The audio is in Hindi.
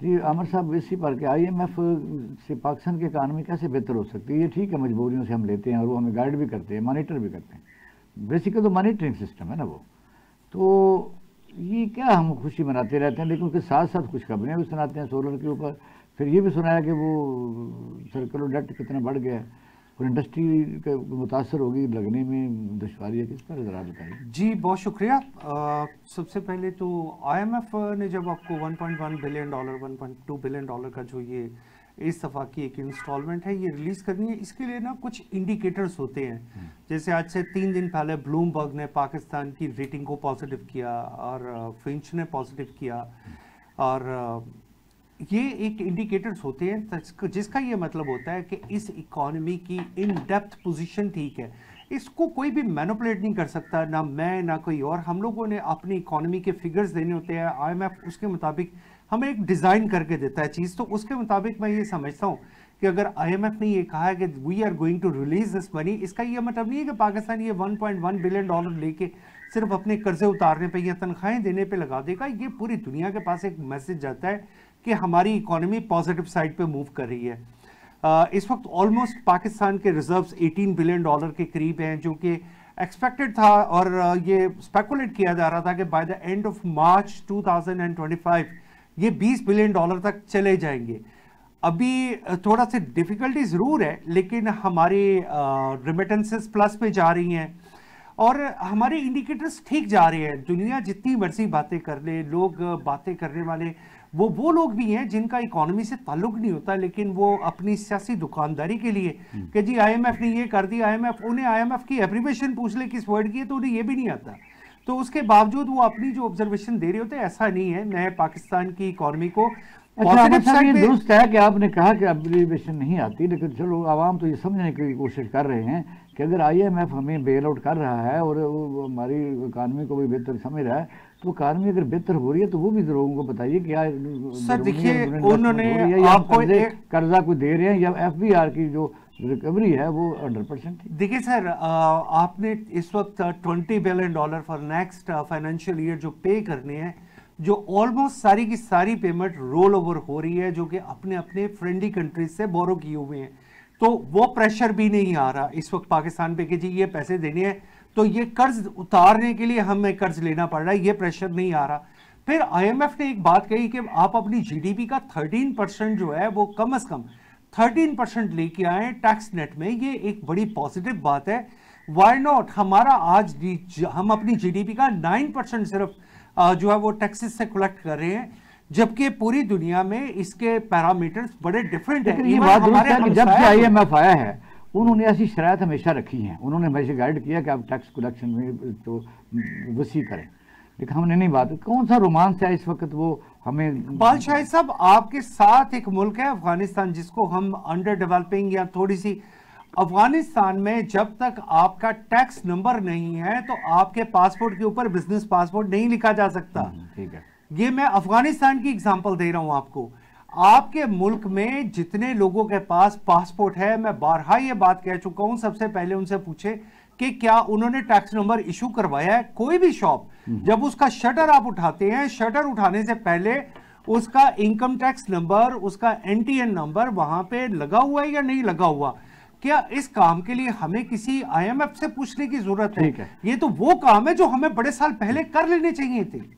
जी आमिर साहब, इसी पर के IMF से पाकिस्तान की इकानमी कैसे बेहतर हो सकती है? ये ठीक है, मजबूरियों से हम लेते हैं और वो हमें गाइड भी करते हैं, मॉनिटर भी करते हैं। बेसिकली तो मॉनिटरिंग सिस्टम है ना वो। तो ये क्या हम खुशी मनाते रहते हैं, लेकिन उसके साथ साथ खुशखबरियाँ भी सुनाते हैं सोलर के ऊपर। फिर ये भी सुनाया कि वो सर्कुलर डेट कितना बढ़ गया है और इंडस्ट्री के मुतासर होगी, लगने में दुश्वारी है। किस पर ज़रा बताइए। जी बहुत शुक्रिया। सबसे पहले तो IMF ने जब आपको $1.1 बिलियन, $1.2 बिलियन का जो ये इस दफ़ा की एक इंस्टॉलमेंट है ये रिलीज़ करनी है, इसके लिए ना कुछ इंडिकेटर्स होते हैं। जैसे आज से 3 दिन पहले ब्लूमबर्ग ने पाकिस्तान की रेटिंग को पॉजिटिव किया और फिंच ने पॉजिटिव किया, और ये एक इंडिकेटर्स होते हैं जिसका ये मतलब होता है कि इस इकोनॉमी की इन डेप्थ पोजीशन ठीक है। इसको कोई भी मैनिपुलेट नहीं कर सकता, ना मैं ना कोई और। हम लोगों ने अपनी इकोनॉमी के फिगर्स देने होते हैं, IMF उसके मुताबिक हमें एक डिज़ाइन करके देता है चीज़। तो उसके मुताबिक मैं ये समझता हूँ कि अगर IMF ने ये कहा है कि we are going to release this money, इसका ये मतलब नहीं है कि पाकिस्तान ये $1.1 बिलियन लेके सिर्फ अपने कर्जे उतारने पे या तनख्वाहें देने पे लगा देगा। ये पूरी दुनिया के पास एक मैसेज जाता है कि हमारी इकोनॉमी पॉजिटिव साइड पे मूव कर रही है। इस वक्त ऑलमोस्ट पाकिस्तान के रिजर्व्स $18 बिलियन के करीब हैं, जो कि एक्सपेक्टेड था और ये स्पेकुलेट किया जा रहा था कि by the end of March 2025 ये $20 बिलियन तक चले जाएंगे। अभी थोड़ा सा डिफिकल्टी ज़रूर है, लेकिन हमारी रिमिटेंसेस प्लस पे जा रही हैं और हमारे इंडिकेटर्स ठीक जा रहे हैं। दुनिया जितनी मर्जी बातें कर ले, लोग बातें करने वाले वो लोग भी हैं जिनका इकोनॉमी से ताल्लुक नहीं होता, लेकिन वो अपनी सियासी दुकानदारी के लिए कि जी IMF ने ये कर दिया, उन्हें IMF की एब्रीविएशन पूछ ले किस वर्ड की है तो उन्हें ये भी नहीं आता। तो उसके बावजूद वो अपनी जो ऑब्जर्वेशन दे रहे होते हैं, ऐसा नहीं है। मैं पाकिस्तान की इकोनॉमी को ये दुरुस्त है कि आपने कहा कि एब्रीविएशन नहीं आती, लेकिन चलो आवाम तो ये समझने की कोशिश कर रहे हैं कि अगर IMF हमें बेल आउट कर रहा है और वो हमारी इकानमी को भी बेहतर समझ रहा है, तो इकानमी अगर बेहतर हो रही है तो वो भी लोगों को बताइए क्या। सर देखिए, उन्होंने आपको कर्जा कोई दे रहे हैं या FBR की जो रिकवरी है वो 100% थी। देखिए सर, आपने इस वक्त $20 billion for next financial year जो पे करने हैं, जो ऑलमोस्ट सारी की सारी पेमेंट रोल ओवर हो रही है, जो कि अपने अपने फ्रेंडली कंट्रीज से बोरो किए हुए हैं। तो वो प्रेशर भी नहीं आ रहा इस वक्त पाकिस्तान पे कि जी ये पैसे देने हैं, तो ये कर्ज उतारने के लिए हमें कर्ज लेना पड़ रहा है, ये प्रेशर नहीं आ रहा। फिर IMF ने एक बात कही कि आप अपनी GDP का 13% जो है वो कम से कम 13% लेके आए टैक्स नेट में। ये एक बड़ी पॉजिटिव बात है। Why not? हमारा आज हम अपनी GDP का 9% सिर्फ जो है वो टैक्सेस से कलेक्ट कर रहे हैं, जबकि पूरी दुनिया में इसके पैरामीटर्स बड़े डिफरेंट हैं। ये बात है कि जब से IMF आया है उन्होंने ऐसी शरायत हमेशा रखी हैं, उन्होंने हमेशा गाइड किया कि आप टैक्स कलेक्शन में तो वसी करें, लेकिन हमने नहीं बात। कौन सा रोमांस है इस वक्त वो हमें? बादशाह साहब, आपके साथ एक मुल्क है अफगानिस्तान, जिसको हम अंडर डेवलपिंग या थोड़ी सी, अफगानिस्तान में जब तक आपका टैक्स नंबर नहीं है तो आपके पासपोर्ट के ऊपर बिजनेस पासपोर्ट नहीं लिखा जा सकता। ठीक है, ये मैं अफगानिस्तान की एग्जांपल दे रहा हूं आपको। आपके मुल्क में जितने लोगों के पास पासपोर्ट है, मैं बारहा ये बात कह चुका हूं, सबसे पहले उनसे पूछे कि क्या उन्होंने टैक्स नंबर इशू करवाया है। कोई भी शॉप जब उसका शटर आप उठाते हैं, शटर उठाने से पहले उसका इनकम टैक्स नंबर, उसका NTN नंबर वहां पे लगा हुआ है या नहीं लगा हुआ। क्या इस काम के लिए हमें किसी IMF से पूछने की जरूरत है? ये तो वो काम है जो हमें बड़े साल पहले कर लेने चाहिए थे।